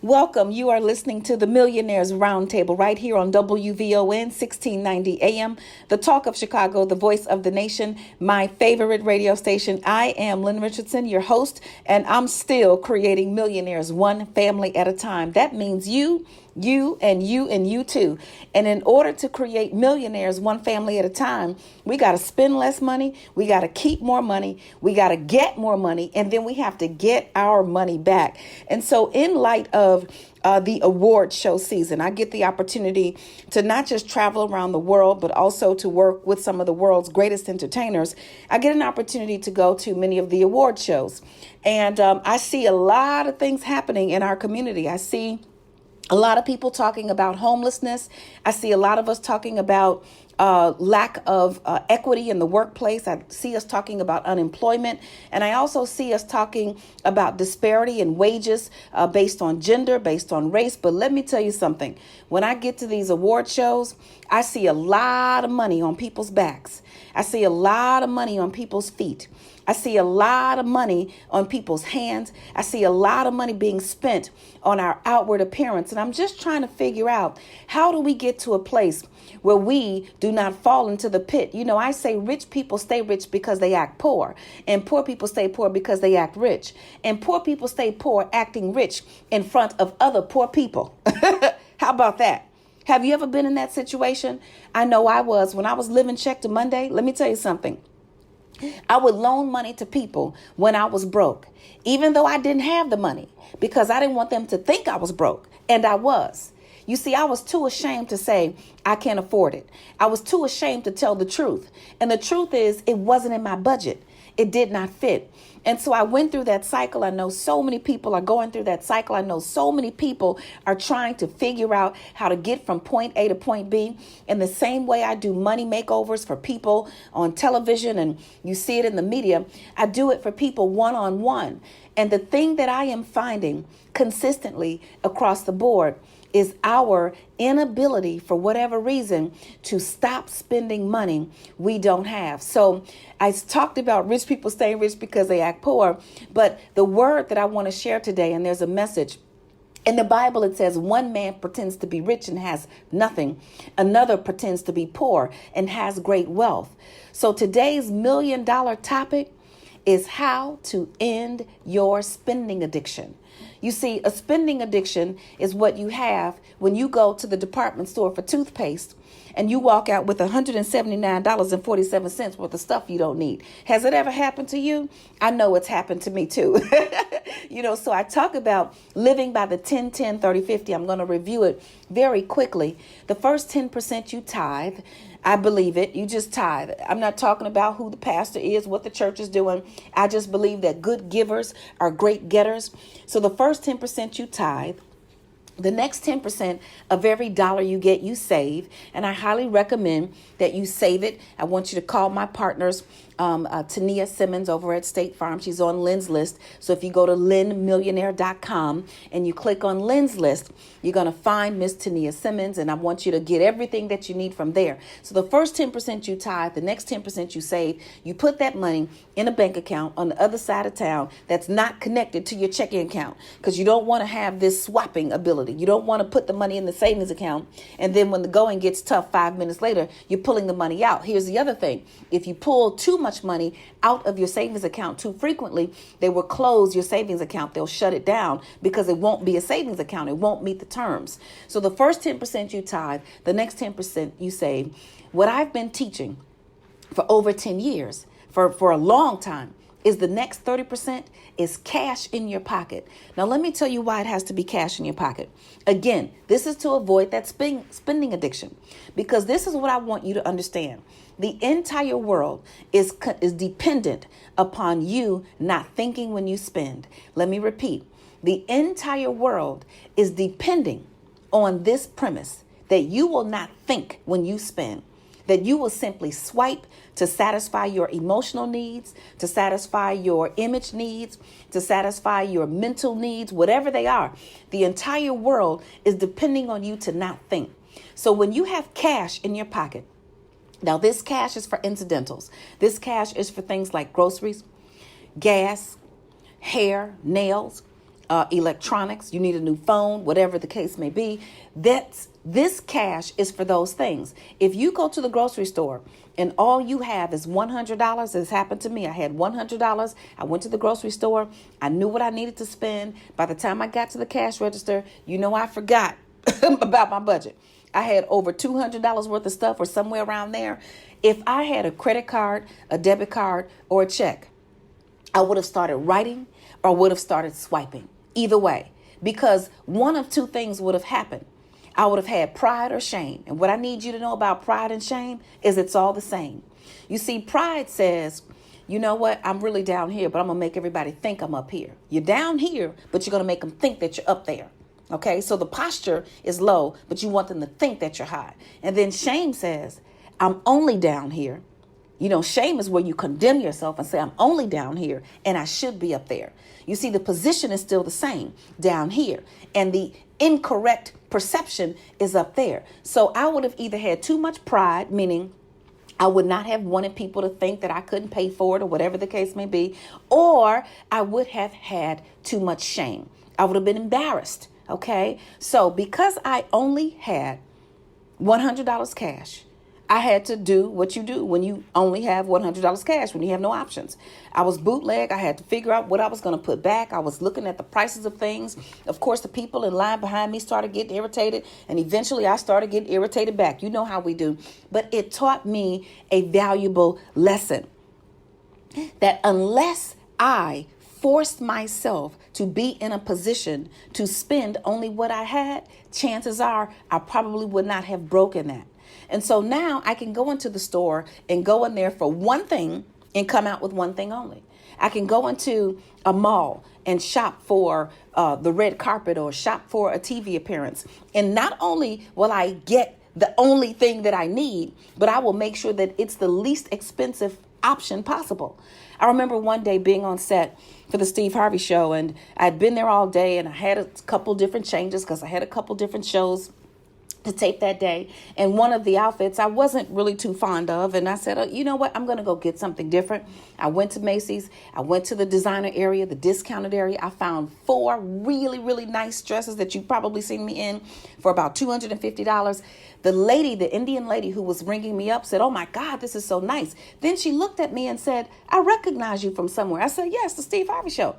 Welcome. You are listening to the Millionaires Roundtable right here on WVON 1690 AM, the talk of Chicago, the voice of the nation, my favorite radio station. I am Lynn Richardson, your host, and I'm still creating millionaires one family at a time. That means you and you too. And in order to create millionaires one family at a time, we got to spend less money. We got to keep more money. We got to get more money. And then we have to get our money back. And so in light of the award show season, I get the opportunity to not just travel around the world, but also to work with some of the world's greatest entertainers. I get an opportunity to go to many of the award shows. And I see a lot of things happening in our community. I see a lot of people talking about homelessness. I see a lot of us talking about lack of equity in the workplace. I see us talking about unemployment. And I also see us talking about disparity in wages based on gender, based on race. But let me tell you something. When I get to these award shows, I see a lot of money on people's backs. I see a lot of money on people's feet. I see a lot of money on people's hands. I see a lot of money being spent on our outward appearance. And I'm just trying to figure out, how do we get to a place where we do not fall into the pit? You know, I say rich people stay rich because they act poor, and poor people stay poor because they act rich, and poor people stay poor acting rich in front of other poor people. How about that? Have you ever been in that situation? I know I was. When I was living check to Monday, let me tell you something. I would loan money to people when I was broke, even though I didn't have the money, because I didn't want them to think I was broke. And I was. You see, I was too ashamed to say I can't afford it. I was too ashamed to tell the truth. And the truth is, it wasn't in my budget. It did not fit. And so I went through that cycle. I know so many people are going through that cycle. I know so many people are trying to figure out how to get from point A to point B. In the same way I do money makeovers for people on television, and you see it in the media, I do it for people one-on-one. And the thing that I am finding consistently across the board is our inability, for whatever reason, to stop spending money we don't have. So I talked about rich people staying rich because they act poor, but the word that I want to share today, and there's a message. In the Bible, it says one man pretends to be rich and has nothing. Another pretends to be poor and has great wealth. So today's $1 million topic is how to end your spending addiction. You see, a spending addiction is what you have when you go to the department store for toothpaste and you walk out with $179.47 worth of stuff you don't need. Has it ever happened to you? I know it's happened to me too. So I talk about living by the 10-10-30-50. I'm going to review it very quickly. The first 10% you tithe. I believe it. You just tithe. I'm not talking about who the pastor is, what the church is doing. I just believe that good givers are great getters. So the first 10% you tithe. The next 10% of every dollar you get, you save. And I highly recommend that you save it. I want you to call my partners, Tania Simmons over at State Farm. She's on Lynn's list. So if you go to lynnmillionaire.com and you click on Lynn's list, you're going to find Miss Tania Simmons. And I want you to get everything that you need from there. So the first 10% you tithe, the next 10% you save, you put that money in a bank account on the other side of town that's not connected to your checking account, because you don't want to have this swapping ability. You don't want to put the money in the savings account, and then when the going gets tough 5 minutes later, you're pulling the money out. Here's the other thing. If you pull too much money out of your savings account too frequently, they will close your savings account. They'll shut it down because it won't be a savings account. It won't meet the terms. So the first 10% you tithe, the next 10% you save. What I've been teaching for over 10 years, for a long time, is the next 30% is cash in your pocket. Now, let me tell you why it has to be cash in your pocket. Again, this is to avoid that spending addiction, because this is what I want you to understand. The entire world is dependent upon you not thinking when you spend. Let me repeat. The entire world is depending on this premise that you will not think when you spend, that you will simply swipe to satisfy your emotional needs, to satisfy your image needs, to satisfy your mental needs, whatever they are. The entire world is depending on you to not think. So when you have cash in your pocket, now this cash is for incidentals. This cash is for things like groceries, gas, hair, nails, electronics, you need a new phone, whatever the case may be. This cash is for those things. If you go to the grocery store and all you have is $100, as happened to me, I had $100. I went to the grocery store. I knew what I needed to spend. By the time I got to the cash register, I forgot about my budget. I had over $200 worth of stuff or somewhere around there. If I had a credit card, a debit card, or a check, I would have started writing or would have started swiping. Either way, because one of two things would have happened. I would have had pride or shame. And what I need you to know about pride and shame is it's all the same. You see, pride says, you know what, I'm really down here, but I'm going to make everybody think I'm up here. You're down here, but you're going to make them think that you're up there. Okay, so the posture is low, but you want them to think that you're high. And then shame says, I'm only down here. Shame is where you condemn yourself and say, I'm only down here and I should be up there. You see, the position is still the same down here and the incorrect perception is up there. So I would have either had too much pride, meaning I would not have wanted people to think that I couldn't pay for it or whatever the case may be, or I would have had too much shame. I would have been embarrassed. Okay, so because I only had $100 cash, I had to do what you do when you only have $100 cash, when you have no options. I was bootleg. I had to figure out what I was going to put back. I was looking at the prices of things. Of course, the people in line behind me started getting irritated, and eventually I started getting irritated back. You know how we do. But it taught me a valuable lesson that unless I forced myself to be in a position to spend only what I had, chances are I probably would not have broken that. And so now I can go into the store and go in there for one thing and come out with one thing only. I can go into a mall and shop for the red carpet or shop for a TV appearance. And not only will I get the only thing that I need, but I will make sure that it's the least expensive option possible. I remember one day being on set for the Steve Harvey show, and I'd been there all day, and I had a couple different changes because I had a couple different shows to tape that day. And one of the outfits I wasn't really too fond of. And I said, oh, you know what? I'm going to go get something different. I went to Macy's. I went to the designer area, the discounted area. I found 4 really, really nice dresses that you've probably seen me in for about $250. The lady, the Indian lady who was ringing me up said, oh my God, this is so nice. Then she looked at me and said, I recognize you from somewhere. I said, yes, the Steve Harvey show.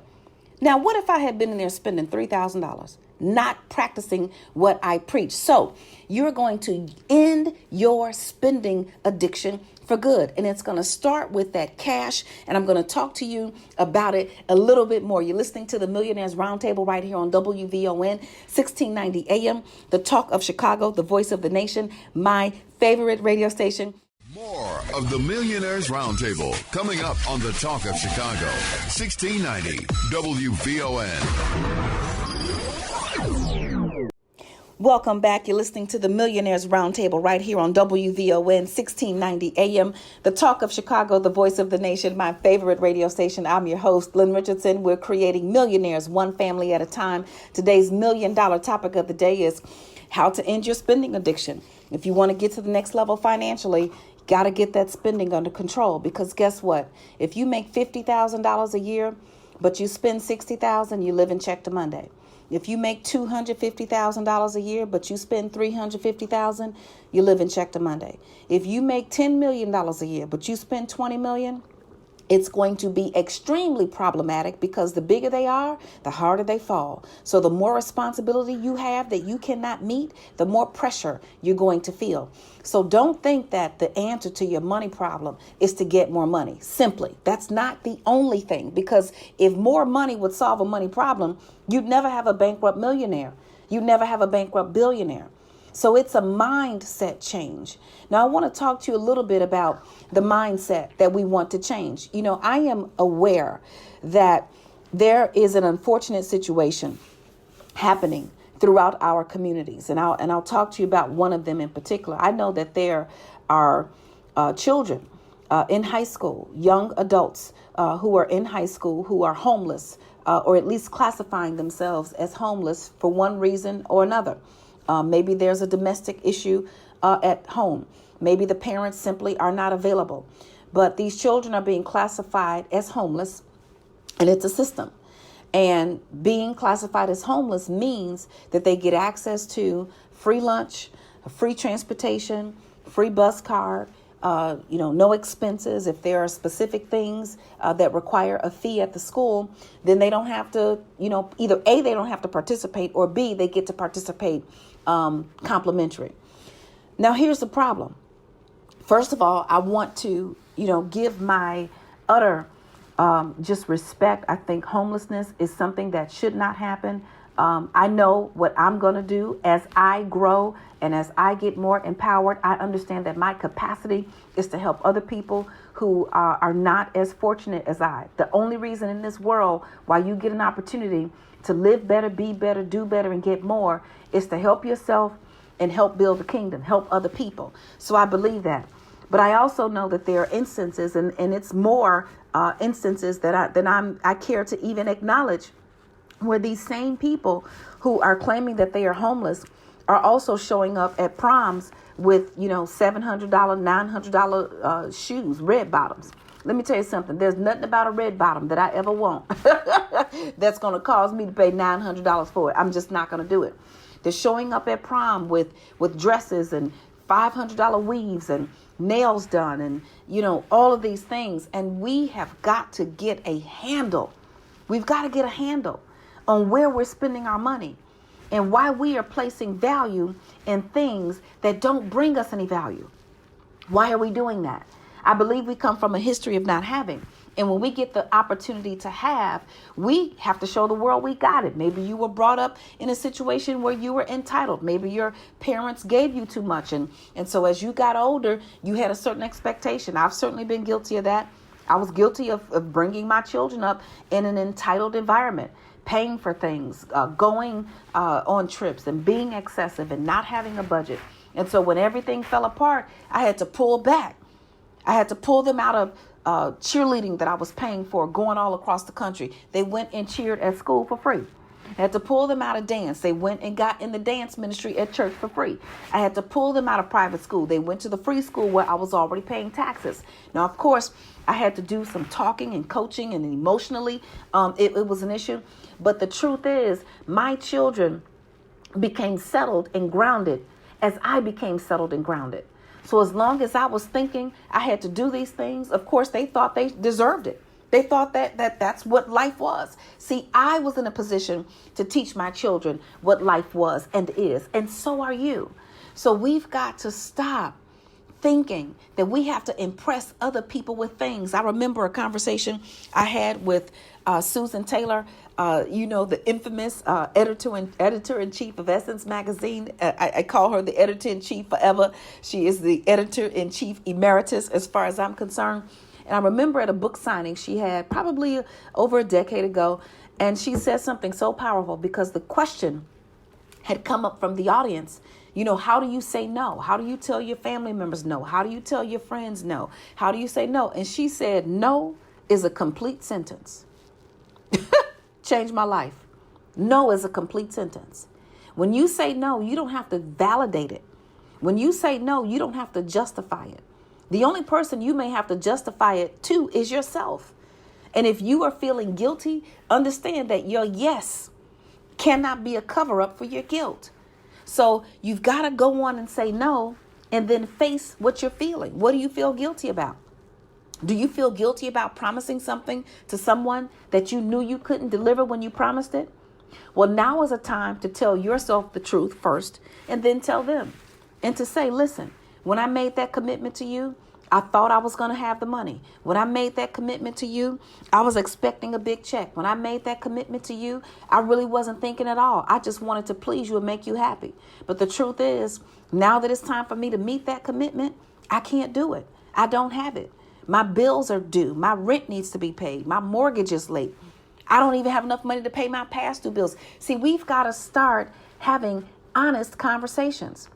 Now, what if I had been in there spending $3,000, not practicing what I preach? So you're going to end your spending addiction for good. And it's going to start with that cash. And I'm going to talk to you about it a little bit more. You're listening to the Millionaires Roundtable right here on WVON 1690 AM, the talk of Chicago, the voice of the nation, my favorite radio station. More of the Millionaires Roundtable coming up on the Talk of Chicago, 1690 WVON. Welcome back. You're listening to the Millionaires Roundtable right here on WVON 1690 AM, the Talk of Chicago, the voice of the nation, my favorite radio station. I'm your host, Lynn Richardson. We're creating millionaires one family at a time. Today's $1 million topic of the day is how to end your spending addiction. If you want to get to the next level financially, got to get that spending under control, because guess what? If you make $50,000 a year, but you spend $60,000, you live in check to Monday. If you make $250,000 a year, but you spend $350,000, you live in check to Monday. If you make $10 million a year, but you spend $20 million, it's going to be extremely problematic, because the bigger they are, the harder they fall. So the more responsibility you have that you cannot meet, the more pressure you're going to feel. So don't think that the answer to your money problem is to get more money. Simply, that's not the only thing, because if more money would solve a money problem, you'd never have a bankrupt millionaire. You'd never have a bankrupt billionaire. So it's a mindset change. Now, I want to talk to you a little bit about the mindset that we want to change. You know, I am aware that there is an unfortunate situation happening throughout our communities. And I'll talk to you about one of them in particular. I know that there are children in high school, young adults who are in high school who are homeless, or at least classifying themselves as homeless for one reason or another. Maybe there's a domestic issue at home. Maybe the parents simply are not available. But these children are being classified as homeless, and it's a system. And being classified as homeless means that they get access to free lunch, free transportation, free bus card, no expenses. If there are specific things that require a fee at the school, then they don't have to, either A, they don't have to participate, or B, they get to participate complimentary. Now, here's the problem. First of all, I want to, give my utter just respect. I think homelessness is something that should not happen. I know what I'm going to do as I grow and as I get more empowered. I understand that my capacity is to help other people who are not as fortunate as I. The only reason in this world why you get an opportunity to live better, be better, do better, and get more is to help yourself and help build the kingdom, help other people. So I believe that. But I also know that there are instances, and it's more instances that I care to even acknowledge, where these same people who are claiming that they are homeless are also showing up at proms with, $700, $900 shoes, red bottoms. Let me tell you something. There's nothing about a red bottom that I ever want that's going to cause me to pay $900 for it. I'm just not going to do it. They're showing up at prom with dresses and $500 weaves and nails done and, all of these things. And we have got to get a handle. We've got to get a handle on where we're spending our money and why we are placing value in things that don't bring us any value. Why are we doing that? I believe we come from a history of not having. And when we get the opportunity to have, we have to show the world we got it. Maybe you were brought up in a situation where you were entitled. Maybe your parents gave you too much. And so as you got older, you had a certain expectation. I've certainly been guilty of that. I was guilty of bringing my children up in an entitled environment, paying for things, going on trips and being excessive and not having a budget. And so when everything fell apart, I had to pull back. I had to pull them out of cheerleading that I was paying for, going all across the country. They went and cheered at school for free. I had to pull them out of dance. They went and got in the dance ministry at church for free. I had to pull them out of private school. They went to the free school where I was already paying taxes. Now, of course, I had to do some talking and coaching, and emotionally, it was an issue. But the truth is, my children became settled and grounded as I became settled and grounded. So as long as I was thinking I had to do these things, of course, they thought they deserved it. They thought that's what life was. See, I was in a position to teach my children what life was and is, and so are you. So we've got to stop thinking that we have to impress other people with things. I remember a conversation I had with Susan Taylor, the infamous editor-in-chief of Essence magazine. I call her the editor-in-chief forever. She is the editor-in-chief emeritus as far as I'm concerned. And I remember at a book signing she had probably over a decade ago, and she said something so powerful because the question had come up from the audience. How do you say no? How do you tell your family members no? How do you tell your friends no? How do you say no? And she said, no is a complete sentence. Changed my life. No is a complete sentence. When you say no, you don't have to validate it. When you say no, you don't have to justify it. The only person you may have to justify it to is yourself. And if you are feeling guilty, understand that your yes cannot be a cover-up for your guilt. So you've got to go on and say no and then face what you're feeling. What do you feel guilty about? Do you feel guilty about promising something to someone that you knew you couldn't deliver when you promised it? Well, now is a time to tell yourself the truth first and then tell them. And to say, listen, when I made that commitment to you, I thought I was going to have the money. When I made that commitment to you, I was expecting a big check. When I made that commitment to you, I really wasn't thinking at all. I just wanted to please you and make you happy. But the truth is, now that it's time for me to meet that commitment, I can't do it. I don't have it. My bills are due. My rent needs to be paid. My mortgage is late. I don't even have enough money to pay my past due bills. See, we've got to start having honest conversations.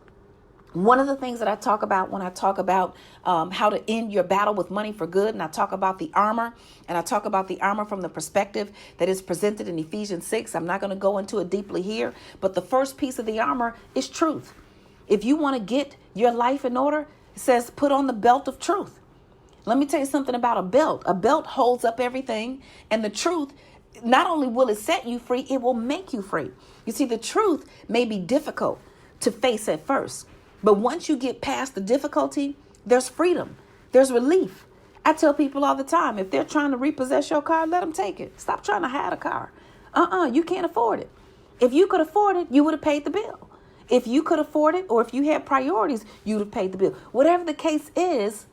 One of the things that I talk about when I talk about how to end your battle with money for good, and I talk about the armor, and I talk about the armor from the perspective that is presented in Ephesians 6. I'm not going to go into it deeply here, but the first piece of the armor is truth. If you want to get your life in order, it says put on the belt of truth. Let me tell you something about a belt. A belt holds up everything, and the truth not only will it set you free, it will make you free. You see, the truth may be difficult to face at first, but once you get past the difficulty, there's freedom, there's relief. I tell people all the time, if they're trying to repossess your car, let them take it. Stop trying to hide a car. You can't afford it. If you could afford it, you would have paid the bill. If you could afford it, or if you had priorities, you would have paid the bill. Whatever the case is,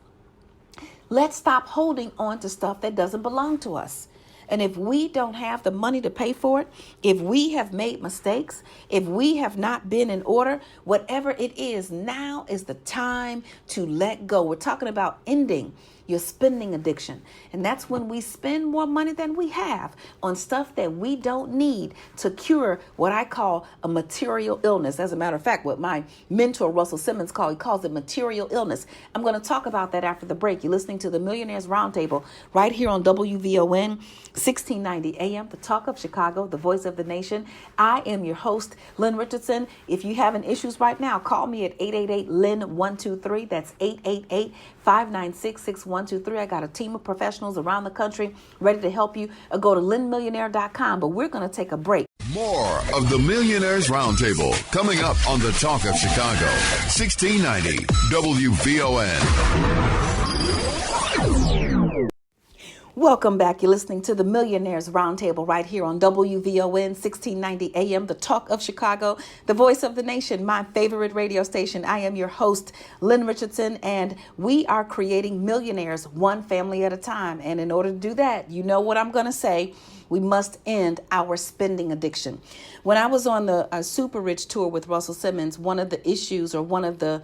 let's stop holding on to stuff that doesn't belong to us. And if we don't have the money to pay for it, if we have made mistakes, if we have not been in order, whatever it is, now is the time to let go. We're talking about ending your spending addiction. And that's when we spend more money than we have on stuff that we don't need to cure what I call a material illness. As a matter of fact, what my mentor, Russell Simmons, he calls it material illness. I'm going to talk about that after the break. You're listening to the Millionaires Roundtable right here on WVON 1690 AM, the talk of Chicago, the voice of the nation. I am your host, Lynn Richardson. If you having issues right now, call me at 888-LYNN-123. That's 888-596-6123. I got a team of professionals around the country ready to help you. Go to lynnmillionaire.com. But we're going to take a break. More of the Millionaires Roundtable coming up on the Talk of Chicago, 1690 WVON. Welcome back. You're listening to the Millionaires Roundtable right here on WVON 1690 AM, the talk of Chicago, the voice of the nation, my favorite radio station. I am your host, Lynn Richardson, and we are creating millionaires one family at a time. And in order to do that, you know what I'm going to say, we must end our spending addiction. When I was on the Super Rich tour with Russell Simmons, one of the issues or one of the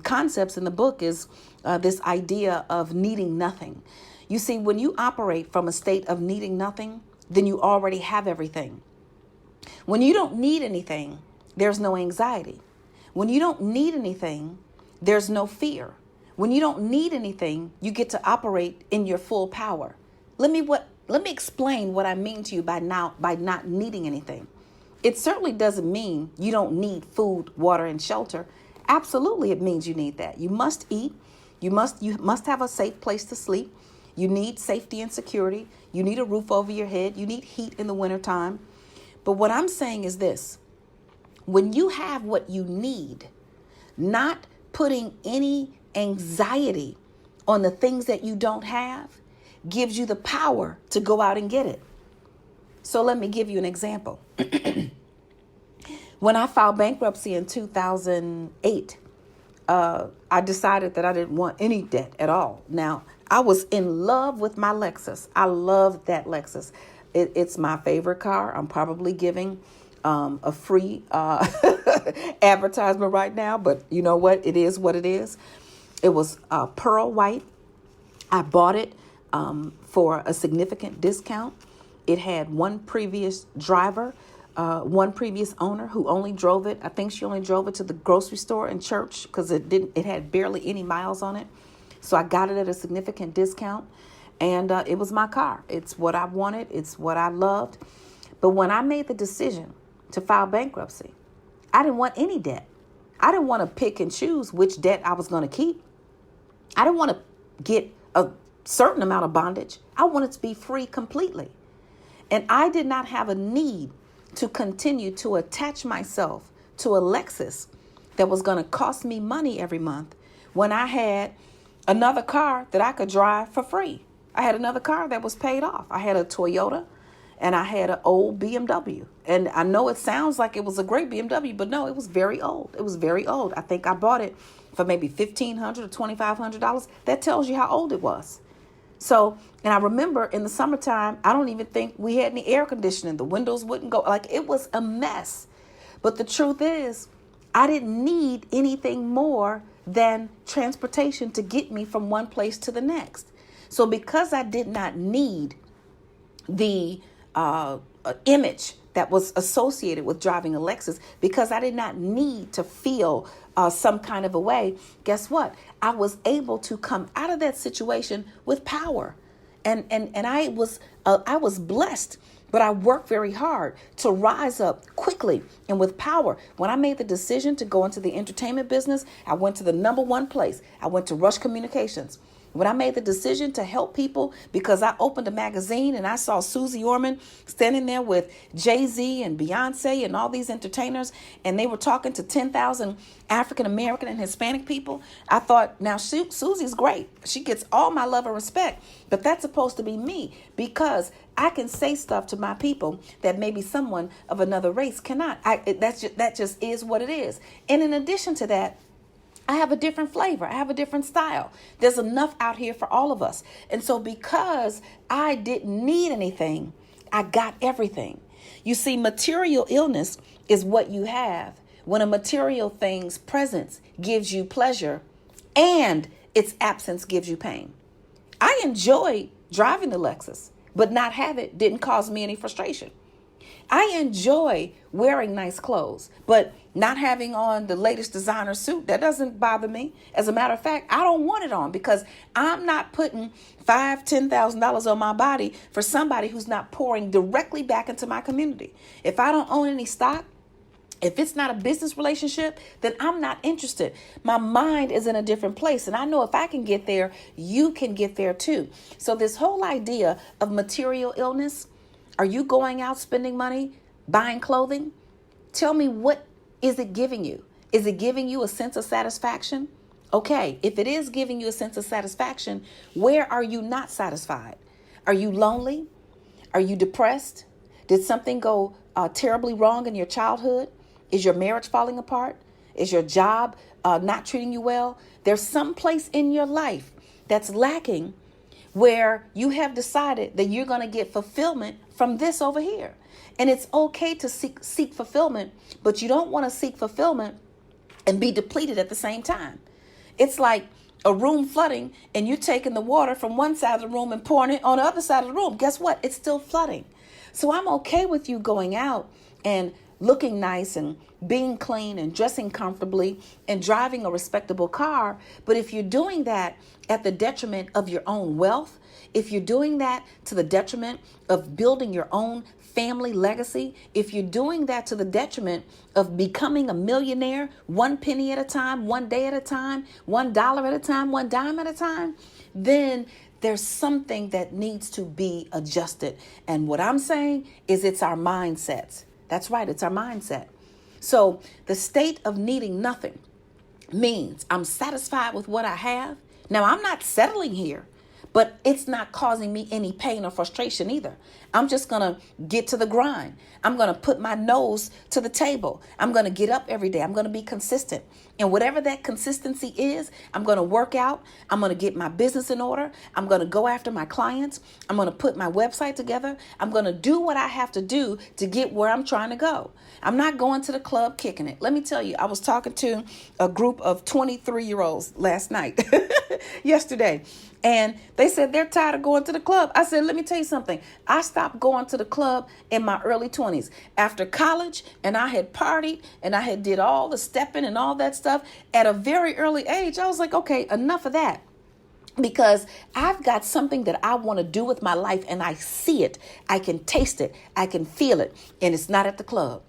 concepts in the book is this idea of needing nothing. You see, when you operate from a state of needing nothing, then you already have everything. When you don't need anything, there's no anxiety. When you don't need anything, there's no fear. When you don't need anything, you get to operate in your full power. Let me explain what I mean to you by not needing anything. It certainly doesn't mean you don't need food, water, and shelter. Absolutely, it means you need that. You must eat. You must have a safe place to sleep. You need safety and security. You need a roof over your head. You need heat in the wintertime. But what I'm saying is this. When you have what you need, not putting any anxiety on the things that you don't have gives you the power to go out and get it. So let me give you an example. When I filed bankruptcy in 2008, I decided that I didn't want any debt at all. Now, I was in love with my Lexus. I love that Lexus. It's my favorite car. I'm probably giving a free advertisement right now, but you know what? It is what it is. It was pearl white. I bought it for a significant discount. It had one previous driver, one previous owner who only drove it. I think she only drove it to the grocery store and church because it had barely any miles on it. So I got it at a significant discount, and it was my car. It's what I wanted. It's what I loved. But when I made the decision to file bankruptcy, I didn't want any debt. I didn't want to pick and choose which debt I was going to keep. I didn't want to get a certain amount of bondage. I wanted to be free completely. And I did not have a need to continue to attach myself to a Lexus that was going to cost me money every month when I had another car that I could drive for free. I had another car that was paid off. I had a Toyota and I had an old BMW. And I know it sounds like it was a great BMW, but no, it was very old. It was very old. I think I bought it for maybe $1,500 or $2,500. That tells you how old it was. So, and I remember in the summertime, I don't even think we had any air conditioning. The windows wouldn't go. Like, it was a mess. But the truth is, I didn't need anything more than transportation to get me from one place to the next. So because I did not need the image that was associated with driving a Lexus, because I did not need to feel some kind of a way, guess what? I was able to come out of that situation with power. And I was blessed, but I worked very hard to rise up quickly and with power. When I made the decision to go into the entertainment business, I went to the number one place. I went to Rush Communications. When I made the decision to help people because I opened a magazine and I saw Susie Orman standing there with Jay-Z and Beyonce and all these entertainers, and they were talking to 10,000 African American and Hispanic people, I thought, now Susie's great. She gets all my love and respect, but that's supposed to be me because I can say stuff to my people that maybe someone of another race cannot. That just is what it is. And in addition to that, I have a different flavor. I have a different style. There's enough out here for all of us. And so because I didn't need anything, I got everything. You see, material illness is what you have when a material thing's presence gives you pleasure and its absence gives you pain. I enjoy driving the Lexus, but not have it didn't cause me any frustration. I enjoy wearing nice clothes, but not having on the latest designer suit, that doesn't bother me. As a matter of fact, I don't want it on because I'm not putting $5,000-$10,000 on my body for somebody who's not pouring directly back into my community. If I don't own any stock, if it's not a business relationship, then I'm not interested. My mind is in a different place. And I know if I can get there, you can get there too. So this whole idea of material illness, are you going out spending money, buying clothing? Tell me, what is it giving you? Is it giving you a sense of satisfaction? Okay, if it is giving you a sense of satisfaction, where are you not satisfied? Are you lonely? Are you depressed? Did something go terribly wrong in your childhood? Is your marriage falling apart? Is your job not treating you well? There's some place in your life that's lacking where you have decided that you're going to get fulfillment from this over here. And it's okay to seek fulfillment, but you don't want to seek fulfillment and be depleted at the same time. It's like a room flooding and you're taking the water from one side of the room and pouring it on the other side of the room. Guess what? It's still flooding. So I'm okay with you going out and looking nice and being clean and dressing comfortably and driving a respectable car. But if you're doing that at the detriment of your own wealth, if you're doing that to the detriment of building your own family legacy, if you're doing that to the detriment of becoming a millionaire, one penny at a time, one day at a time, $1 at a time, one dime at a time, then there's something that needs to be adjusted. And what I'm saying is it's our mindsets. That's right, it's our mindset. So the state of needing nothing means I'm satisfied with what I have. Now, I'm not settling here, but it's not causing me any pain or frustration either. I'm just going to get to the grind. I'm going to put my nose to the table. I'm going to get up every day. I'm going to be consistent. And whatever that consistency is, I'm going to work out. I'm going to get my business in order. I'm going to go after my clients. I'm going to put my website together. I'm going to do what I have to do to get where I'm trying to go. I'm not going to the club kicking it. Let me tell you, I was talking to a group of 23-year-olds last night, yesterday, and they said they're tired of going to the club. I said, let me tell you something. I stopped going to the club in my early 20s after college, and I had partied and I had did all the stepping and all that stuff at a very early age. I was like, okay, enough of that. Because I've got something that I want to do with my life and I see it. I can taste it. I can feel it. And it's not at the club.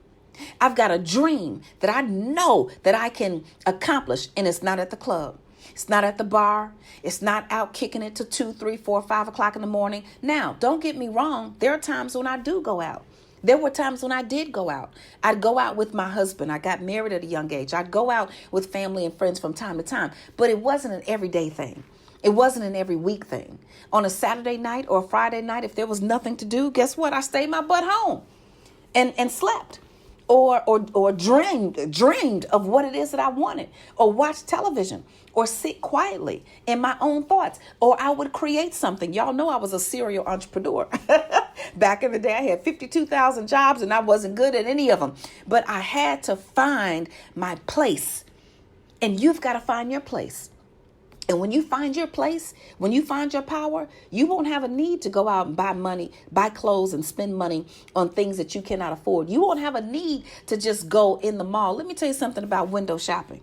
I've got a dream that I know that I can accomplish and it's not at the club. It's not at the bar. It's not out kicking it to 2, 3, 4, 5 o'clock in the morning. Now, don't get me wrong. There are times when I do go out. There were times when I did go out. I'd go out with my husband. I got married at a young age. I'd go out with family and friends from time to time. But it wasn't an everyday thing. It wasn't an every week thing. On a Saturday night or a Friday night, if there was nothing to do, guess what? I stayed my butt home and slept. Or dreamed of what it is that I wanted, or watch television, or sit quietly in my own thoughts, or I would create something. Y'all know I was a serial entrepreneur. Back in the day, I had 52,000 jobs and I wasn't good at any of them, but I had to find my place, and you've got to find your place. And when you find your place, when you find your power, you won't have a need to go out and buy clothes and spend money on things that you cannot afford. You won't have a need to just go in the mall. Let me tell you something about window shopping.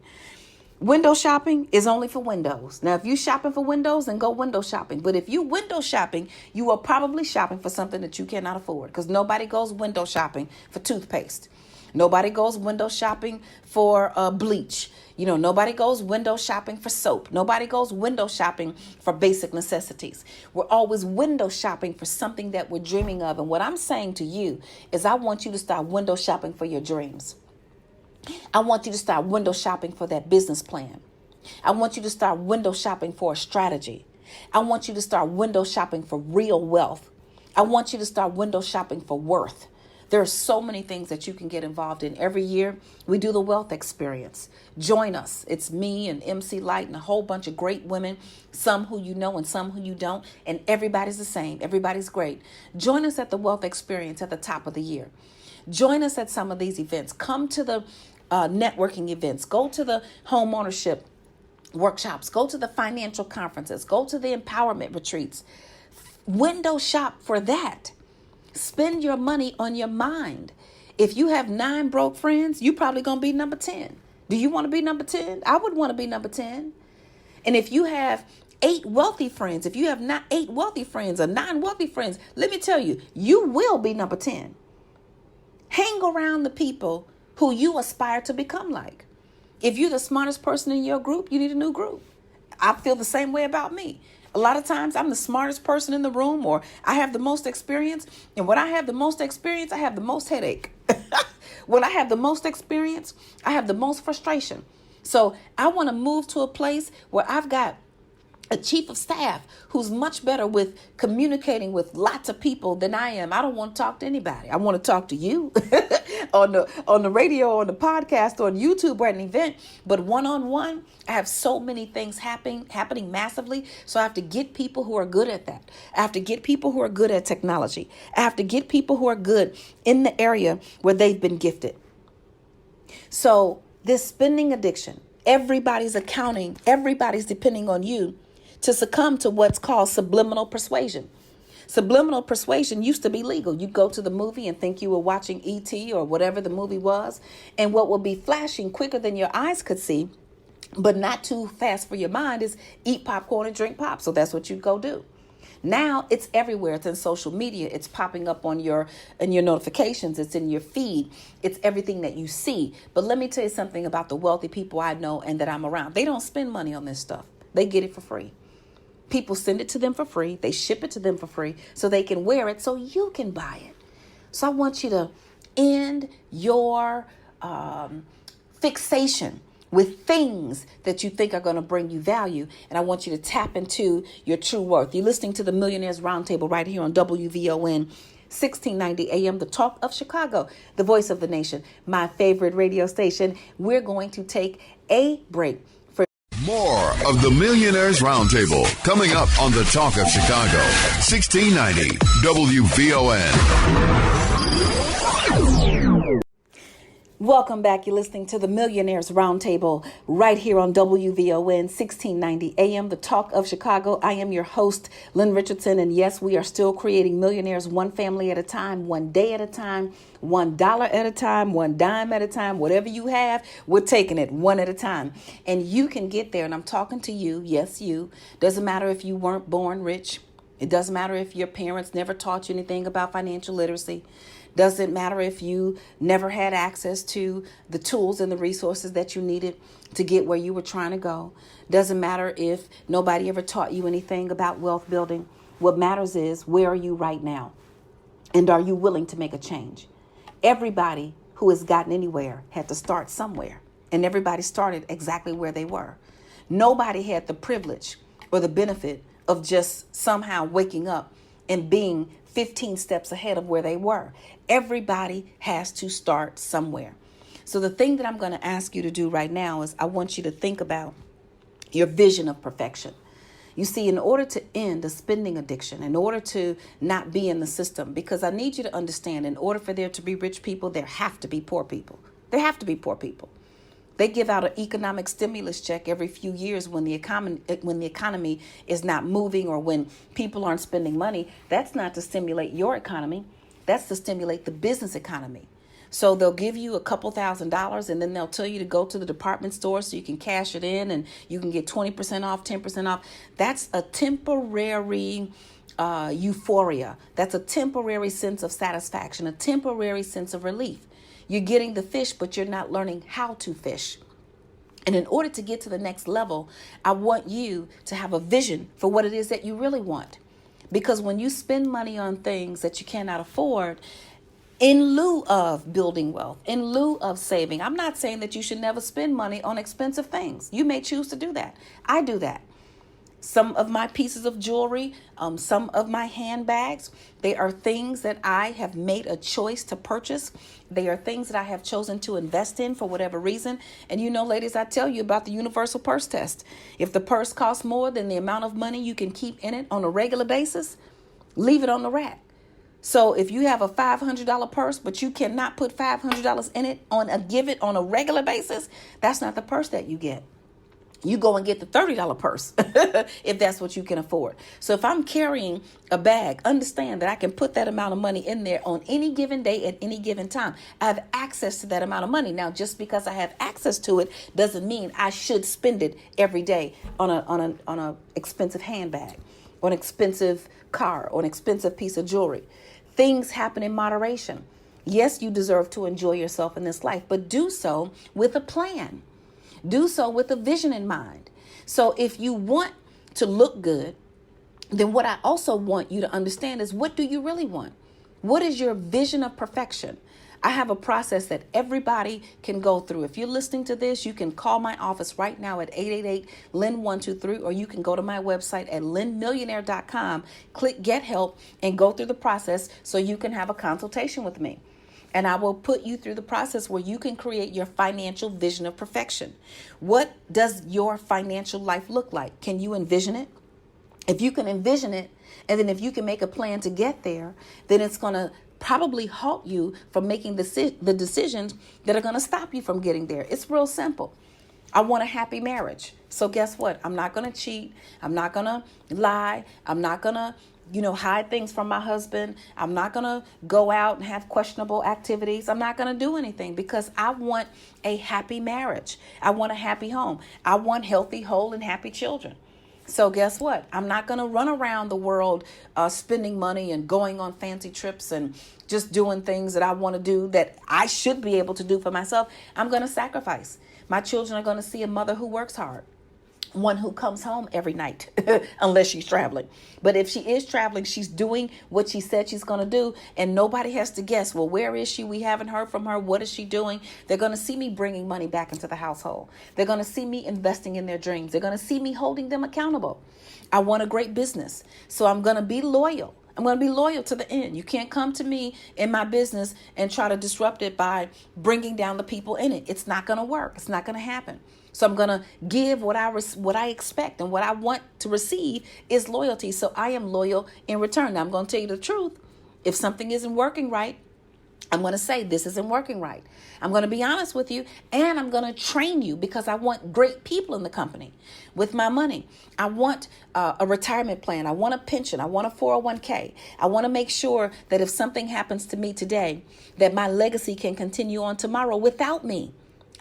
Window shopping is only for windows. Now, if you're shopping for windows, then go window shopping. But if you window shopping, you are probably shopping for something that you cannot afford, because nobody goes window shopping for toothpaste. Nobody goes window shopping for bleach. Nobody goes window shopping for soap. Nobody goes window shopping for basic necessities. We're always window shopping for something that we're dreaming of. And what I'm saying to you is I want you to start window shopping for your dreams. I want you to start window shopping for that business plan. I want you to start window shopping for a strategy. I want you to start window shopping for real wealth. I want you to start window shopping for worth. There are so many things that you can get involved in. Every year, we do the wealth experience. Join us. It's me and MC Light and a whole bunch of great women, some who you know and some who you don't, and everybody's the same. Everybody's great. Join us at the wealth experience at the top of the year. Join us at some of these events. Come to the networking events. Go to the home ownership workshops. Go to the financial conferences. Go to the empowerment retreats. Window shop for that. Spend your money on your mind. If you have 9 broke friends, you probably going to be number 10. Do you want to be number 10? I would want to be number 10. And if you have 8 wealthy friends, if you have not 8 wealthy friends or 9 wealthy friends, let me tell you, you will be number 10. Hang around the people who you aspire to become like. If you're the smartest person in your group, you need a new group. I feel the same way about me. A lot of times I'm the smartest person in the room, or I have the most experience. And when I have the most experience, I have the most headache. When I have the most experience, I have the most frustration. So I want to move to a place where I've got a chief of staff who's much better with communicating with lots of people than I am. I don't want to talk to anybody. I want to talk to you on the radio, on the podcast, on YouTube, or at an event. But one-on-one, I have so many things happening massively. So I have to get people who are good at that. I have to get people who are good at technology. I have to get people who are good in the area where they've been gifted. So this spending addiction, everybody's depending on you to succumb to what's called subliminal persuasion. Subliminal persuasion used to be legal. You'd go to the movie and think you were watching E.T. or whatever the movie was, and what would be flashing quicker than your eyes could see, but not too fast for your mind, is eat popcorn and drink pop. So that's what you go do. Now it's everywhere. It's in social media. It's popping up on your notifications. It's in your feed. It's everything that you see. But let me tell you something about the wealthy people I know and that I'm around. They don't spend money on this stuff. They get it for free. People send it to them for free. They ship it to them for free so they can wear it so you can buy it. So I want you to end your fixation with things that you think are going to bring you value. And I want you to tap into your true worth. You're listening to the Millionaires Roundtable right here on WVON 1690 AM, the talk of Chicago, the voice of the nation, my favorite radio station. We're going to take a break. More of the Millionaires Roundtable coming up on the Talk of Chicago, 1690 WVON. Welcome back. You're listening to the Millionaires Roundtable right here on WVON 1690 AM, the talk of Chicago. I am your host, Lynn Richardson. And yes, we are still creating millionaires one family at a time, one day at a time, $1 at a time, one dime at a time. Whatever you have, we're taking it one at a time. And you can get there. And I'm talking to you. Yes, you. Doesn't matter if you weren't born rich. It doesn't matter if your parents never taught you anything about financial literacy. Doesn't matter if you never had access to the tools and the resources that you needed to get where you were trying to go. Doesn't matter if nobody ever taught you anything about wealth building. What matters is, where are you right now? And are you willing to make a change? Everybody who has gotten anywhere had to start somewhere. And everybody started exactly where they were. Nobody had the privilege or the benefit of just somehow waking up and being 15 steps ahead of where they were. Everybody has to start somewhere. So the thing that I'm going to ask you to do right now is I want you to think about your vision of perfection. You see, in order to end a spending addiction, in order to not be in the system, because I need you to understand, in order for there to be rich people, there have to be poor people. There have to be poor people. They give out an economic stimulus check every few years when the economy is not moving or when people aren't spending money. That's not to stimulate your economy. That's to stimulate the business economy. So they'll give you a couple $1,000s and then they'll tell you to go to the department store so you can cash it in and you can get 20% off, 10% off. That's a temporary euphoria. That's a temporary sense of satisfaction, a temporary sense of relief. You're getting the fish, but you're not learning how to fish. And in order to get to the next level, I want you to have a vision for what it is that you really want. Because when you spend money on things that you cannot afford, in lieu of building wealth, in lieu of saving, I'm not saying that you should never spend money on expensive things. You may choose to do that. I do that. Some of my pieces of jewelry, some of my handbags, they are things that I have made a choice to purchase. They are things that I have chosen to invest in for whatever reason. And you know, ladies, I tell you about the universal purse test. If the purse costs more than the amount of money you can keep in it on a regular basis, leave it on the rack. So if you have a $500 purse, but you cannot put $500 in it on a regular basis, that's not the purse that you get. You go and get the $30 purse if that's what you can afford. So if I'm carrying a bag, understand that I can put that amount of money in there on any given day at any given time. I have access to that amount of money. Now, just because I have access to it doesn't mean I should spend it every day on a expensive handbag, or an expensive car, or an expensive piece of jewelry. Things happen in moderation. Yes, you deserve to enjoy yourself in this life, but do so with a plan. Do so with a vision in mind. So if you want to look good, then what I also want you to understand is, what do you really want? What is your vision of perfection? I have a process that everybody can go through. If you're listening to this, you can call my office right now at 888-LYNN-123, or you can go to my website at lynnmillionaire.com, click Get Help, and go through the process so you can have a consultation with me. And I will put you through the process where you can create your financial vision of perfection. What does your financial life look like? Can you envision it? If you can envision it, and then if you can make a plan to get there, then it's going to probably halt you from making the decisions that are going to stop you from getting there. It's real simple. I want a happy marriage. So guess what? I'm not going to cheat. I'm not going to lie. I'm not going to hide things from my husband. I'm not going to go out and have questionable activities. I'm not going to do anything, because I want a happy marriage. I want a happy home. I want healthy, whole, and happy children. So guess what? I'm not going to run around the world spending money and going on fancy trips and just doing things that I want to do that I should be able to do for myself. I'm going to sacrifice. My children are going to see a mother who works hard. One who comes home every night, unless she's traveling. But if she is traveling, she's doing what she said she's going to do, and nobody has to guess, well, where is she? We haven't heard from her. What is she doing? They're going to see me bringing money back into the household. They're going to see me investing in their dreams. They're going to see me holding them accountable. I want a great business, so I'm going to be loyal. I'm going to be loyal to the end. You can't come to me in my business and try to disrupt it by bringing down the people in it. It's not going to work. It's not going to happen. So I'm going to give what I expect, and what I want to receive is loyalty. So I am loyal in return. Now, I'm going to tell you the truth. If something isn't working right, I'm going to say this isn't working right. I'm going to be honest with you, and I'm going to train you, because I want great people in the company with my money. I want a retirement plan. I want a pension. I want a 401k. I want to make sure that if something happens to me today, that my legacy can continue on tomorrow without me.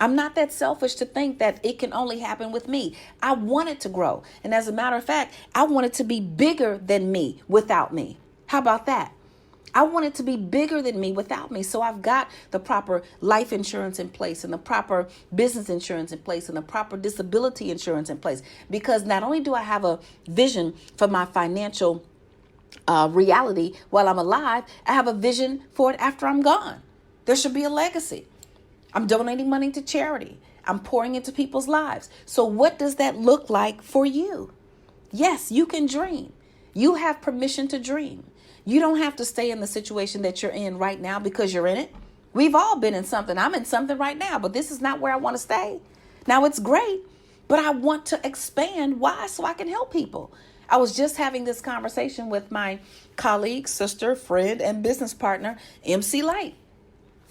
I'm not that selfish to think that it can only happen with me. I want it to grow. And as a matter of fact, I want it to be bigger than me without me. How about that? I want it to be bigger than me without me. So I've got the proper life insurance in place, and the proper business insurance in place, and the proper disability insurance in place. Because not only do I have a vision for my financial reality while I'm alive, I have a vision for it after I'm gone. There should be a legacy. I'm donating money to charity. I'm pouring into people's lives. So what does that look like for you? Yes, you can dream. You have permission to dream. You don't have to stay in the situation that you're in right now because you're in it. We've all been in something. I'm in something right now, but this is not where I want to stay. Now, it's great, but I want to expand. Why? So I can help people. I was just having this conversation with my colleague, sister, friend, and business partner, MC Light.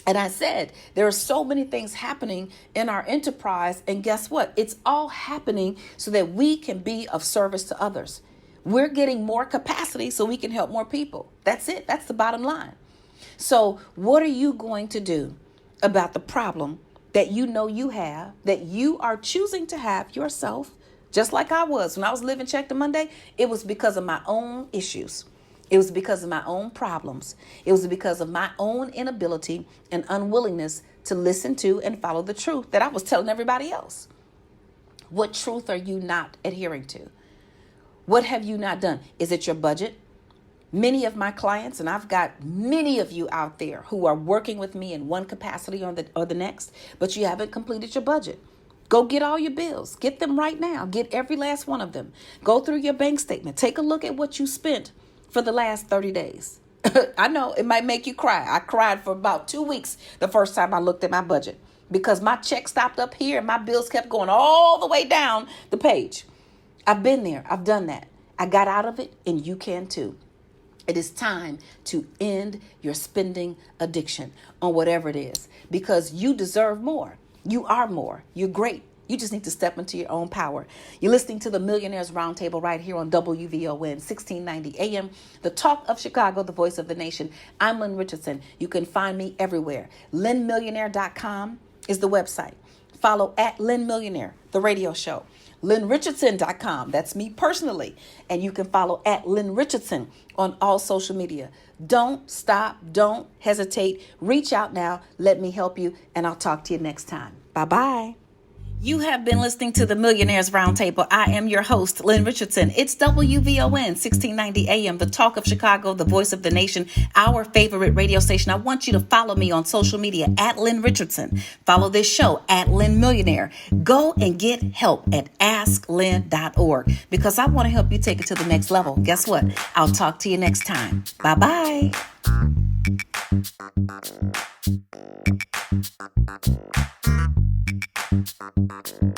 And I said, there are so many things happening in our enterprise. And guess what? It's all happening so that we can be of service to others. We're getting more capacity so we can help more people. That's it. That's the bottom line. So what are you going to do about the problem that you know you have, that you are choosing to have yourself, just like I was? When I was living check to Monday, it was because of my own issues. It was because of my own problems. It was because of my own inability and unwillingness to listen to and follow the truth that I was telling everybody else. What truth are you not adhering to? What have you not done? Is it your budget? Many of my clients, and I've got many of you out there who are working with me in one capacity or the next, but you haven't completed your budget. Go get all your bills. Get them right now. Get every last one of them. Go through your bank statement. Take a look at what you spent for the last 30 days. I know it might make you cry. I cried for about 2 weeks the first time I looked at my budget because my check stopped up here and my bills kept going all the way down the page. I've been there. I've done that. I got out of it, and you can too. It is time to end your spending addiction on whatever it is because you deserve more. You are more. You're great. You just need to step into your own power. You're listening to the Millionaires Roundtable right here on WVON 1690 AM, the talk of Chicago, the voice of the nation. I'm Lynn Richardson. You can find me everywhere. LynnMillionaire.com is the website. Follow at Lynn Millionaire, the radio show. LynnRichardson.com. That's me personally. And you can follow at Lynn Richardson on all social media. Don't stop. Don't hesitate. Reach out now. Let me help you. And I'll talk to you next time. Bye-bye. You have been listening to the Millionaires Roundtable. I am your host, Lynn Richardson. It's WVON 1690 AM, the talk of Chicago, the voice of the nation, our favorite radio station. I want you to follow me on social media at Lynn Richardson. Follow this show at Lynn Millionaire. Go and get help at asklynn.org because I want to help you take it to the next level. Guess what? I'll talk to you next time. Bye-bye. Thank you.